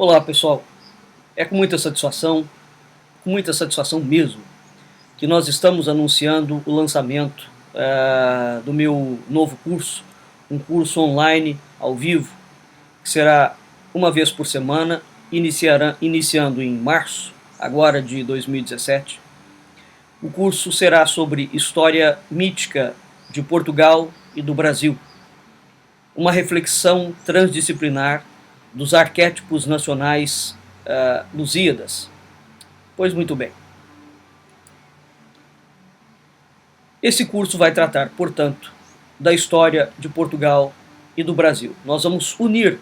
Olá pessoal, é com muita satisfação mesmo, que nós estamos anunciando o lançamento do meu novo curso, um curso online, ao vivo, que será uma vez por semana, iniciando em março, agora de 2017. O curso será sobre história mítica de Portugal e do Brasil, uma reflexão transdisciplinar dos arquétipos nacionais Lusíadas. Pois muito bem. Esse curso vai tratar, portanto, da história de Portugal e do Brasil. Nós vamos unir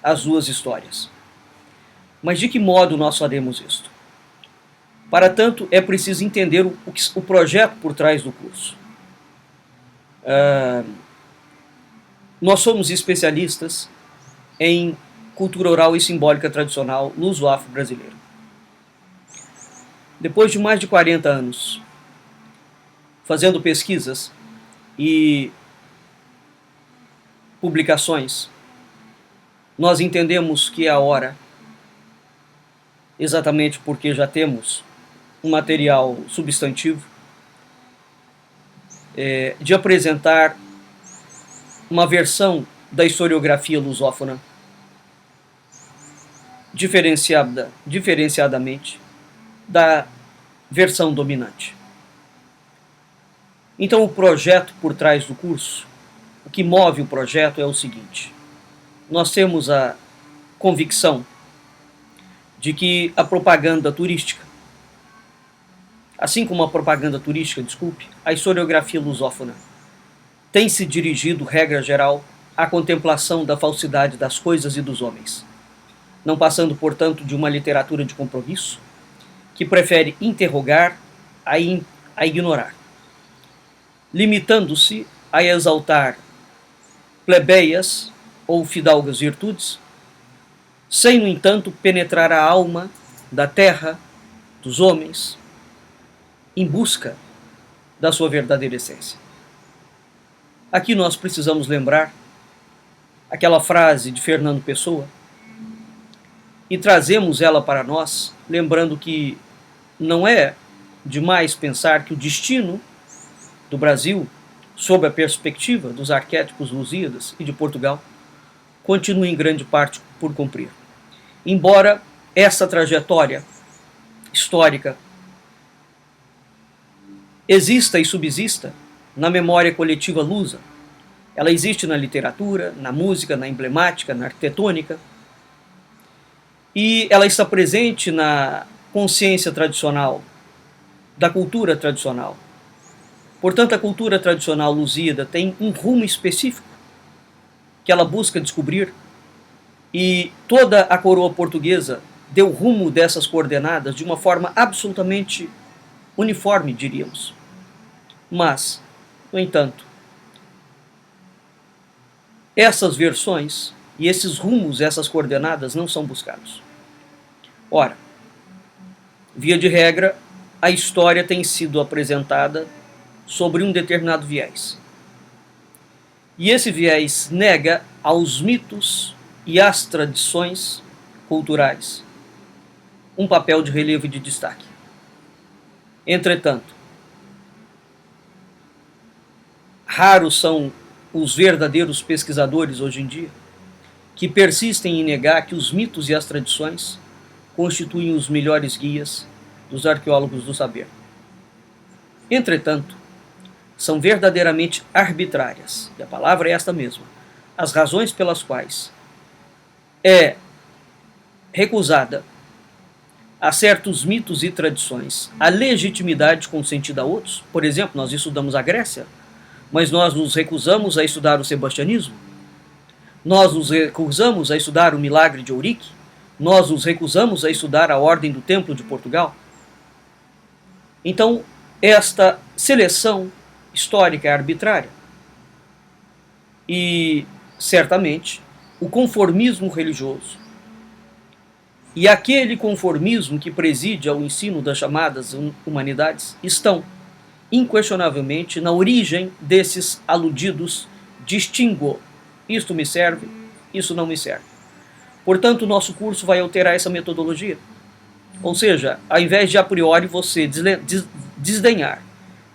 as duas histórias. Mas de que modo nós faremos isto? Para tanto, é preciso entender o projeto por trás do curso. Nós somos especialistas em cultura oral e simbólica tradicional luso-afro-brasileira. Depois de mais de 40 anos fazendo pesquisas e publicações, nós entendemos que é a hora, exatamente porque já temos um material substantivo, de apresentar uma versão da historiografia lusófona diferenciadamente da versão dominante. Então o projeto por trás do curso, o que move o projeto é o seguinte: nós temos a convicção de que a propaganda turística, assim como a propaganda turística, a historiografia lusófona tem se dirigido, regra geral, à contemplação da falsidade das coisas e dos homens, não passando, portanto, de uma literatura de compromisso que prefere interrogar a ignorar, limitando-se a exaltar plebeias ou fidalgas virtudes, sem, no entanto, penetrar a alma da terra, dos homens, em busca da sua verdadeira essência. Aqui nós precisamos lembrar aquela frase de Fernando Pessoa, e trazemos ela para nós, lembrando que não é demais pensar que o destino do Brasil, sob a perspectiva dos arquétipos lusíadas e de Portugal, continua em grande parte por cumprir. Embora essa trajetória histórica exista e subsista na memória coletiva lusa, ela existe na literatura, na música, na emblemática, na arquitetônica, e ela está presente na consciência tradicional, da cultura tradicional. Portanto, a cultura tradicional lusíada tem um rumo específico que ela busca descobrir, e toda a coroa portuguesa deu rumo dessas coordenadas de uma forma absolutamente uniforme, diríamos. Mas, no entanto, essas versões e esses rumos, essas coordenadas não são buscados. Ora, via de regra, a história tem sido apresentada sobre um determinado viés. E esse viés nega aos mitos e às tradições culturais um papel de relevo e de destaque. Entretanto, raros são os verdadeiros pesquisadores hoje em dia que persistem em negar que os mitos e as tradições constituem os melhores guias dos arqueólogos do saber. Entretanto, são verdadeiramente arbitrárias, e a palavra é esta mesma, as razões pelas quais é recusada a certos mitos e tradições a legitimidade concedida a outros. Por exemplo, nós estudamos a Grécia, mas nós nos recusamos a estudar o sebastianismo, nós nos recusamos a estudar o milagre de Eurique, nós nos recusamos a estudar a Ordem do Templo de Portugal. Então, esta seleção histórica é arbitrária. E, certamente, o conformismo religioso e aquele conformismo que preside ao ensino das chamadas humanidades estão, inquestionavelmente, na origem desses aludidos distinguo. Isto me serve, isso não me serve. Portanto, o nosso curso vai alterar essa metodologia. Ou seja, ao invés de a priori você desdenhar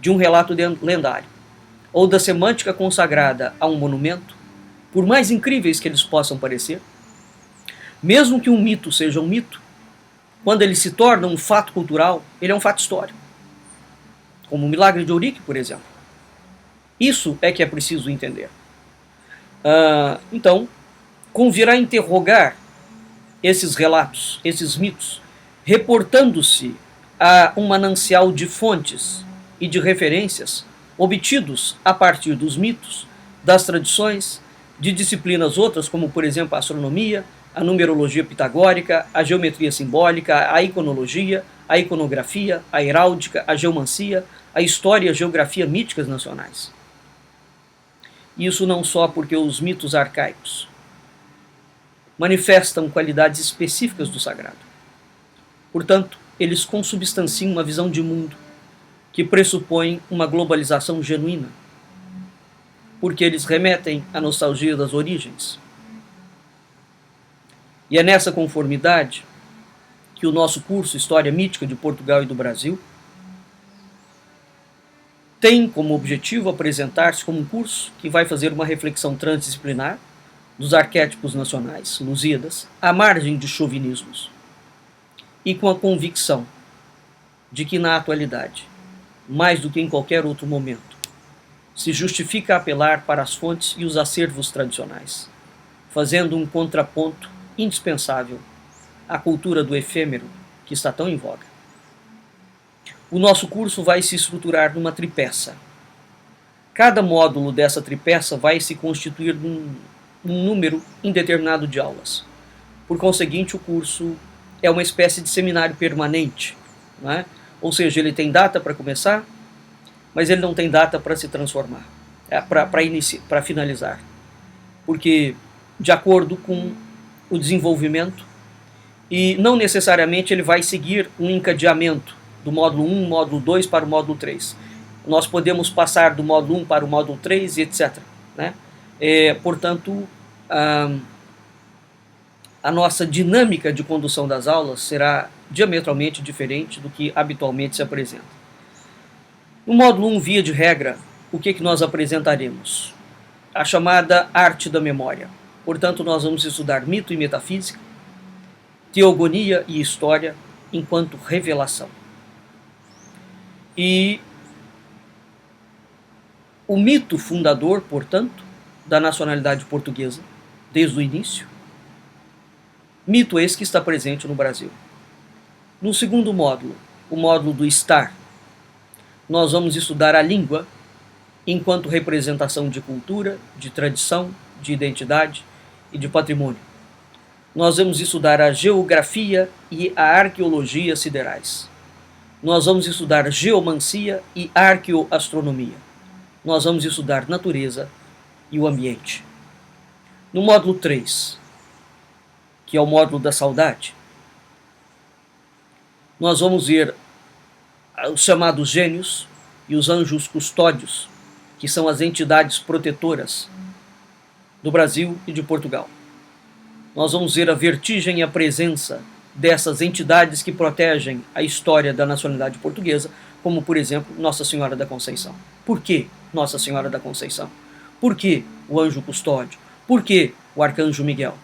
de um relato lendário ou da semântica consagrada a um monumento, por mais incríveis que eles possam parecer, mesmo que um mito seja um mito, quando ele se torna um fato cultural, ele é um fato histórico. Como o milagre de Ourique, por exemplo. Isso é que é preciso entender. Então, convirá interrogar esses relatos, esses mitos, reportando-se a um manancial de fontes e de referências obtidos a partir dos mitos, das tradições, de disciplinas outras, como por exemplo a astronomia, a numerologia pitagórica, a geometria simbólica, a iconologia, a iconografia, a heráldica, a geomancia, a história e a geografia míticas nacionais. Isso não só porque os mitos arcaicos manifestam qualidades específicas do sagrado. Portanto, eles consubstanciam uma visão de mundo que pressupõe uma globalização genuína, porque eles remetem à nostalgia das origens. E é nessa conformidade que o nosso curso História Mítica de Portugal e do Brasil tem como objetivo apresentar-se como um curso que vai fazer uma reflexão transdisciplinar dos arquétipos nacionais, lusíadas, à margem de chauvinismos, e com a convicção de que na atualidade, mais do que em qualquer outro momento, se justifica apelar para as fontes e os acervos tradicionais, fazendo um contraponto indispensável à cultura do efêmero que está tão em voga. O nosso curso vai se estruturar numa tripeça. Cada módulo dessa tripeça vai se constituir num número indeterminado de aulas. Por conseguinte, o curso é uma espécie de seminário permanente, não é? Ou seja, ele tem data para começar, mas ele não tem data para se transformar, para finalizar. Porque, de acordo com o desenvolvimento, e não necessariamente ele vai seguir um encadeamento do módulo 1, módulo 2 para o módulo 3. Nós podemos passar do módulo 1 para o módulo 3 e etc. Né? Portanto, a nossa dinâmica de condução das aulas será diametralmente diferente do que habitualmente se apresenta. No módulo 1, via de regra, o que nós apresentaremos? A chamada arte da memória. Portanto, nós vamos estudar mito e metafísica, teogonia e história enquanto revelação. E o mito fundador, portanto, da nacionalidade portuguesa, desde o início, mito esse que está presente no Brasil. No segundo módulo, o módulo do estar, nós vamos estudar a língua enquanto representação de cultura, de tradição, de identidade e de patrimônio. Nós vamos estudar a geografia e a arqueologia siderais. Nós vamos estudar geomancia e arqueoastronomia. Nós vamos estudar natureza e o ambiente. No módulo 3, que é o módulo da saudade, nós vamos ver os chamados gênios e os anjos custódios, que são as entidades protetoras do Brasil e de Portugal. Nós vamos ver a vertigem e a presença dessas entidades que protegem a história da nacionalidade portuguesa, como, por exemplo, Nossa Senhora da Conceição. Por que Nossa Senhora da Conceição? Por que o anjo custódio? Por que o arcanjo Miguel?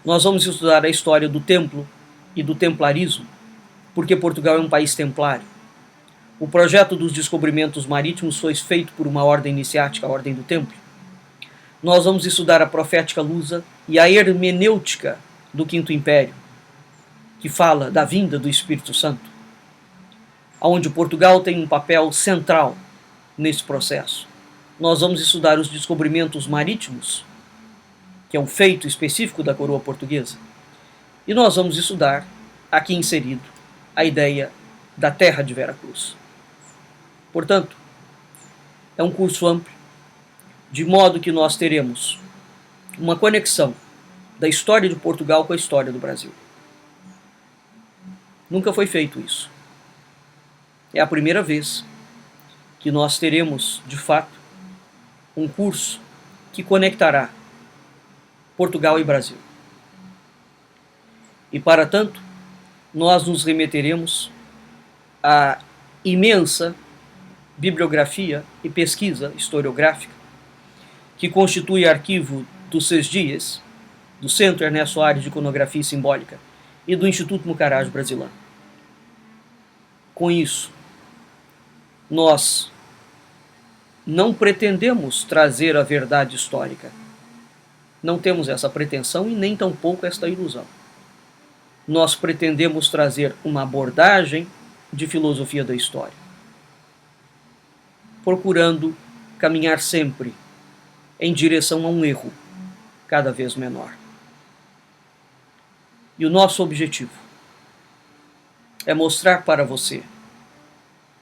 Nós vamos estudar a história do templo e do templarismo, porque Portugal é um país templário. O projeto dos descobrimentos marítimos foi feito por uma ordem iniciática, a Ordem do Templo. Nós vamos estudar a profética lusa e a hermenêutica do Quinto Império, que fala da vinda do Espírito Santo, onde Portugal tem um papel central nesse processo. Nós vamos estudar os descobrimentos marítimos, que é um feito específico da coroa portuguesa. E nós vamos estudar, aqui inserido, a ideia da terra de Veracruz. Portanto, é um curso amplo, de modo que nós teremos uma conexão da história de Portugal com a história do Brasil. Nunca foi feito isso. É a primeira vez que nós teremos, de fato, um curso que conectará Portugal e Brasil. E para tanto, nós nos remeteremos à imensa bibliografia e pesquisa historiográfica que constitui arquivo dos 6 dias, do Centro Ernesto Soares de Iconografia Simbólica e do Instituto Mucarajo Brasileiro. Com isso, nós não pretendemos trazer a verdade histórica. Não temos essa pretensão e nem tampouco esta ilusão. Nós pretendemos trazer uma abordagem de filosofia da história, procurando caminhar sempre em direção a um erro cada vez menor. E o nosso objetivo é mostrar para você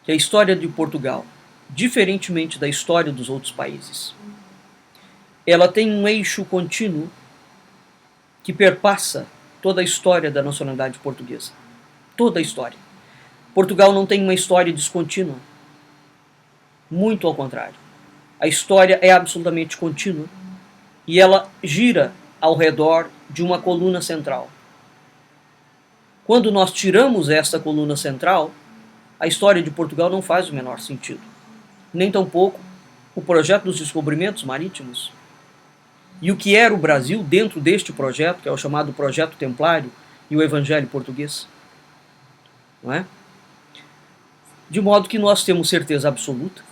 que a história de Portugal, diferentemente da história dos outros países, ela tem um eixo contínuo que perpassa toda a história da nacionalidade portuguesa. Toda a história. Portugal não tem uma história descontínua. Muito ao contrário. A história é absolutamente contínua e ela gira ao redor de uma coluna central. Quando nós tiramos esta coluna central, a história de Portugal não faz o menor sentido. Nem tampouco o projeto dos descobrimentos marítimos. E o que era o Brasil dentro deste projeto, que é o chamado Projeto Templário e o Evangelho Português. Não é? De modo que nós temos certeza absoluta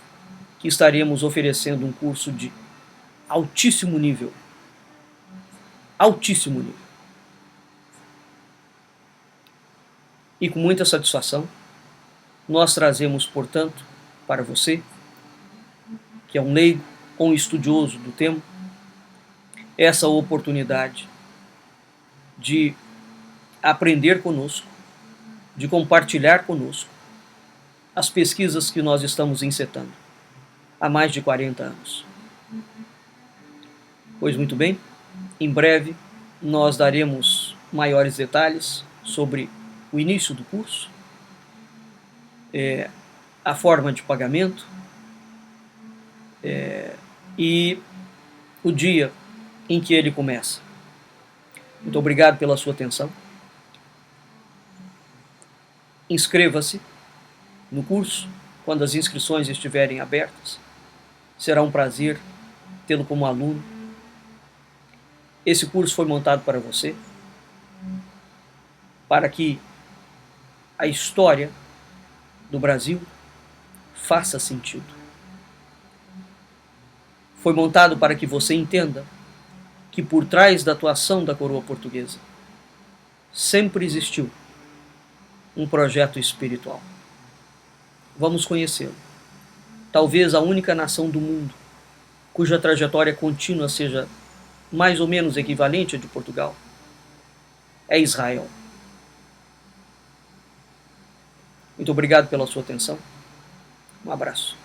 que estaremos oferecendo um curso de altíssimo nível. Altíssimo nível. E com muita satisfação, nós trazemos, portanto, para você, que é um leigo ou um estudioso do tema, essa oportunidade de aprender conosco, de compartilhar conosco as pesquisas que nós estamos encetando há mais de 40 anos. Pois muito bem, em breve nós daremos maiores detalhes sobre o início do curso, a forma de pagamento e o dia em que ele começa. Muito obrigado pela sua atenção. Inscreva-se no curso quando as inscrições estiverem abertas. Será um prazer tê-lo como aluno. Esse curso foi montado para você, para que a história do Brasil faça sentido. Foi montado para que você entenda que por trás da atuação da coroa portuguesa sempre existiu um projeto espiritual. Vamos conhecê-lo. Talvez a única nação do mundo cuja trajetória contínua seja mais ou menos equivalente à de Portugal é Israel. Muito obrigado pela sua atenção. Um abraço.